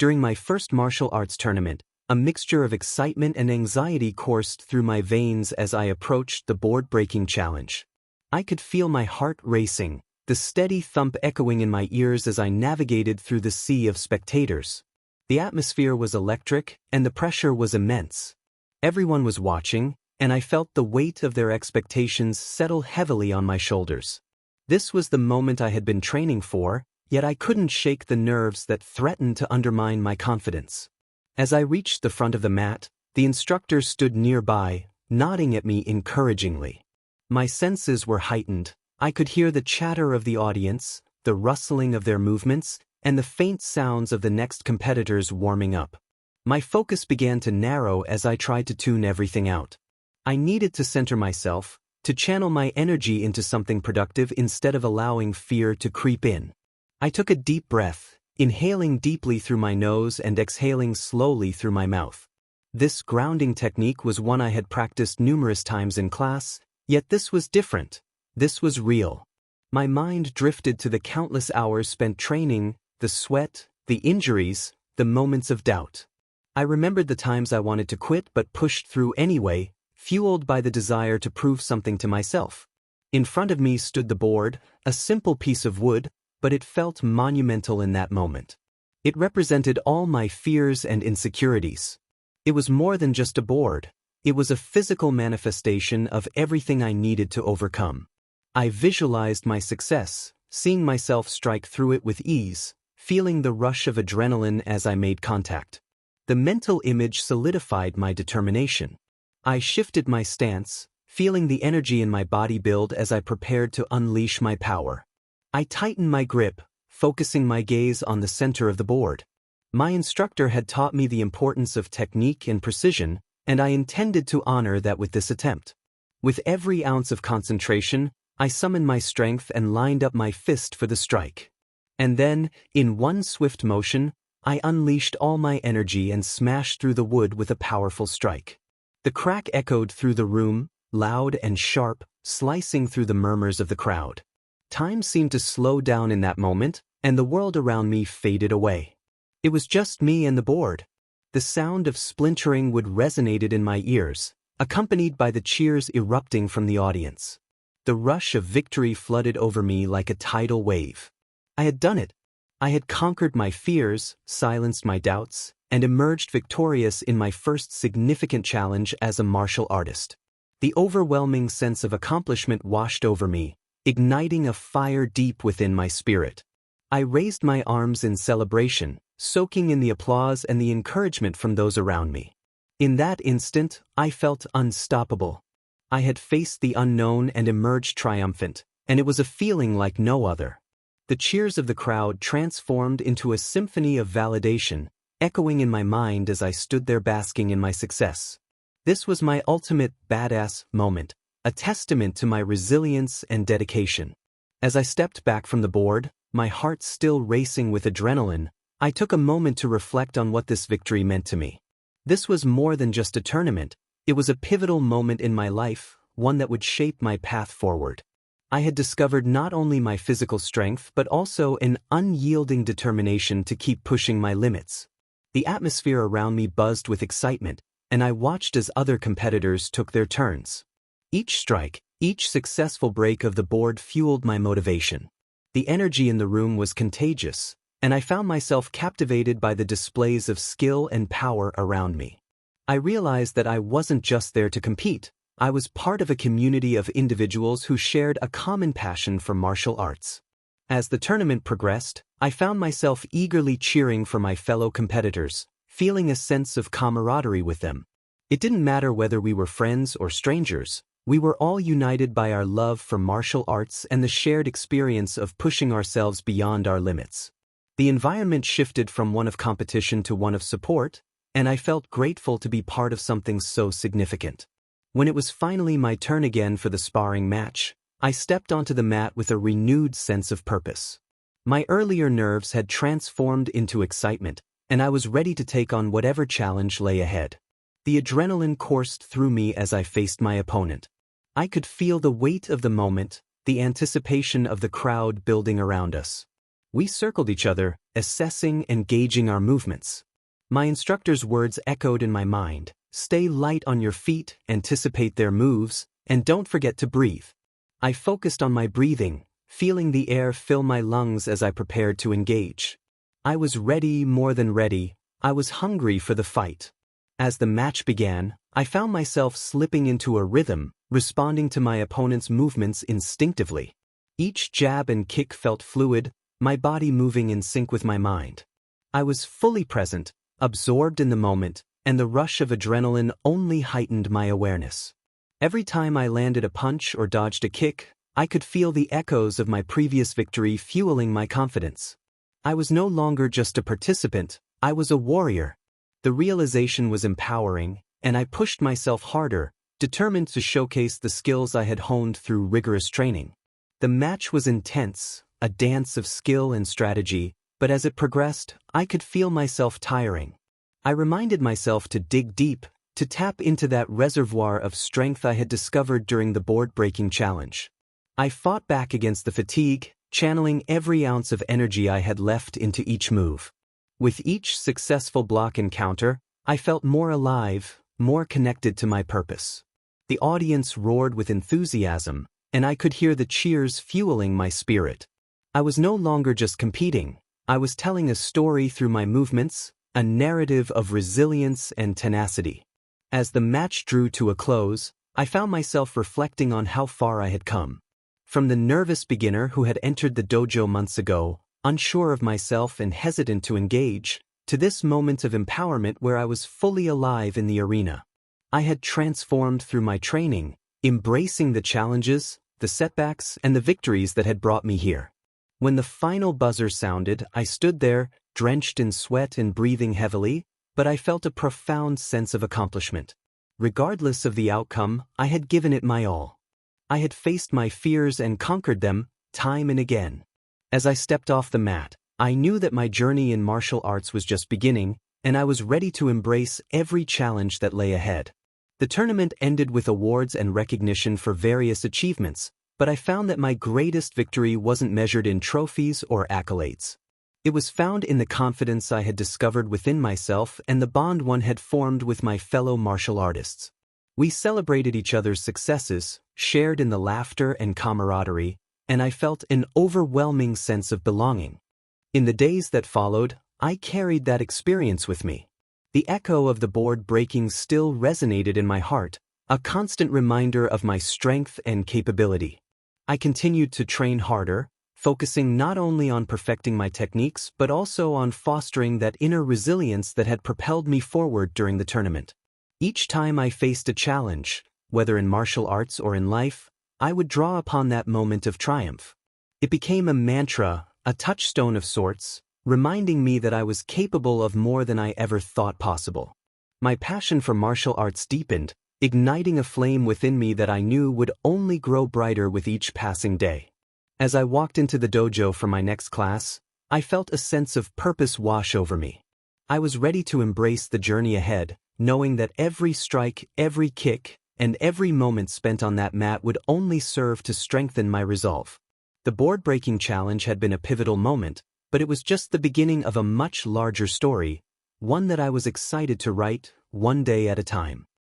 During my first martial arts tournament, a mixture of excitement and anxiety coursed through my veins as I approached the board-breaking challenge. I could feel my heart racing, the steady thump echoing in my ears as I navigated through the sea of spectators. The atmosphere was electric, and the pressure was immense. Everyone was watching, and I felt the weight of their expectations settle heavily on my shoulders. This was the moment I had been training for, yet I couldn't shake the nerves that threatened to undermine my confidence. As I reached the front of the mat, the instructor stood nearby, nodding at me encouragingly. My senses were heightened. I could hear the chatter of the audience, the rustling of their movements, and the faint sounds of the next competitors warming up. My focus began to narrow as I tried to tune everything out. I needed to center myself, to channel my energy into something productive instead of allowing fear to creep in. I took a deep breath, inhaling deeply through my nose and exhaling slowly through my mouth. This grounding technique was one I had practiced numerous times in class, yet this was different. This was real. My mind drifted to the countless hours spent training, the sweat, the injuries, the moments of doubt. I remembered the times I wanted to quit but pushed through anyway, fueled by the desire to prove something to myself. In front of me stood the board, a simple piece of wood, but it felt monumental in that moment. It represented all my fears and insecurities. It was more than just a board. It was a physical manifestation of everything I needed to overcome. I visualized my success, seeing myself strike through it with ease, feeling the rush of adrenaline as I made contact. The mental image solidified my determination. I shifted my stance, feeling the energy in my body build as I prepared to unleash my power. I tightened my grip, focusing my gaze on the center of the board. My instructor had taught me the importance of technique and precision, and I intended to honor that with this attempt. With every ounce of concentration, I summoned my strength and lined up my fist for the strike. And then, in one swift motion, I unleashed all my energy and smashed through the wood with a powerful strike. The crack echoed through the room, loud and sharp, slicing through the murmurs of the crowd. Time seemed to slow down in that moment, and the world around me faded away. It was just me and the board. The sound of splintering wood resonated in my ears, accompanied by the cheers erupting from the audience. The rush of victory flooded over me like a tidal wave. I had done it. I had conquered my fears, silenced my doubts, and emerged victorious in my first significant challenge as a martial artist. The overwhelming sense of accomplishment washed over me, igniting a fire deep within my spirit. I raised my arms in celebration, soaking in the applause and the encouragement from those around me. In that instant, I felt unstoppable. I had faced the unknown and emerged triumphant, and it was a feeling like no other. The cheers of the crowd transformed into a symphony of validation, echoing in my mind as I stood there basking in my success. This was my ultimate badass moment, a testament to my resilience and dedication. As I stepped back from the board, my heart still racing with adrenaline, I took a moment to reflect on what this victory meant to me. This was more than just a tournament. It was a pivotal moment in my life, one that would shape my path forward. I had discovered not only my physical strength but also an unyielding determination to keep pushing my limits. The atmosphere around me buzzed with excitement, and I watched as other competitors took their turns. Each strike, each successful break of the board fueled my motivation. The energy in the room was contagious, and I found myself captivated by the displays of skill and power around me. I realized that I wasn't just there to compete. I was part of a community of individuals who shared a common passion for martial arts. As the tournament progressed, I found myself eagerly cheering for my fellow competitors, feeling a sense of camaraderie with them. It didn't matter whether we were friends or strangers. We were all united by our love for martial arts and the shared experience of pushing ourselves beyond our limits. The environment shifted from one of competition to one of support, and I felt grateful to be part of something so significant. When it was finally my turn again for the sparring match, I stepped onto the mat with a renewed sense of purpose. My earlier nerves had transformed into excitement, and I was ready to take on whatever challenge lay ahead. The adrenaline coursed through me as I faced my opponent. I could feel the weight of the moment, the anticipation of the crowd building around us. We circled each other, assessing and gauging our movements. My instructor's words echoed in my mind: stay light on your feet, anticipate their moves, and don't forget to breathe. I focused on my breathing, feeling the air fill my lungs as I prepared to engage. I was ready, more than ready. I was hungry for the fight. As the match began, I found myself slipping into a rhythm, responding to my opponent's movements instinctively. Each jab and kick felt fluid, my body moving in sync with my mind. I was fully present, absorbed in the moment, and the rush of adrenaline only heightened my awareness. Every time I landed a punch or dodged a kick, I could feel the echoes of my previous victory fueling my confidence. I was no longer just a participant, I was a warrior. The realization was empowering, and I pushed myself harder, determined to showcase the skills I had honed through rigorous training. The match was intense, a dance of skill and strategy, but as it progressed, I could feel myself tiring. I reminded myself to dig deep, to tap into that reservoir of strength I had discovered during the board-breaking challenge. I fought back against the fatigue, channeling every ounce of energy I had left into each move. With each successful block encounter, I felt more alive, more connected to my purpose. The audience roared with enthusiasm, and I could hear the cheers fueling my spirit. I was no longer just competing, I was telling a story through my movements, a narrative of resilience and tenacity. As the match drew to a close, I found myself reflecting on how far I had come. From the nervous beginner who had entered the dojo months ago, unsure of myself and hesitant to engage, to this moment of empowerment where I was fully alive in the arena. I had transformed through my training, embracing the challenges, the setbacks, and the victories that had brought me here. When the final buzzer sounded, I stood there, drenched in sweat and breathing heavily, but I felt a profound sense of accomplishment. Regardless of the outcome, I had given it my all. I had faced my fears and conquered them, time and again. As I stepped off the mat, I knew that my journey in martial arts was just beginning, and I was ready to embrace every challenge that lay ahead. The tournament ended with awards and recognition for various achievements, but I found that my greatest victory wasn't measured in trophies or accolades. It was found in the confidence I had discovered within myself and the bond one had formed with my fellow martial artists. We celebrated each other's successes, shared in the laughter and camaraderie, and I felt an overwhelming sense of belonging. In the days that followed, I carried that experience with me. The echo of the board breaking still resonated in my heart, a constant reminder of my strength and capability. I continued to train harder, focusing not only on perfecting my techniques but also on fostering that inner resilience that had propelled me forward during the tournament. Each time I faced a challenge, whether in martial arts or in life, I would draw upon that moment of triumph. It became a mantra, a touchstone of sorts, reminding me that I was capable of more than I ever thought possible. My passion for martial arts deepened, igniting a flame within me that I knew would only grow brighter with each passing day. As I walked into the dojo for my next class, I felt a sense of purpose wash over me. I was ready to embrace the journey ahead, knowing that every strike, every kick, and every moment spent on that mat would only serve to strengthen my resolve. The board-breaking challenge had been a pivotal moment, but it was just the beginning of a much larger story, one that I was excited to write, one day at a time.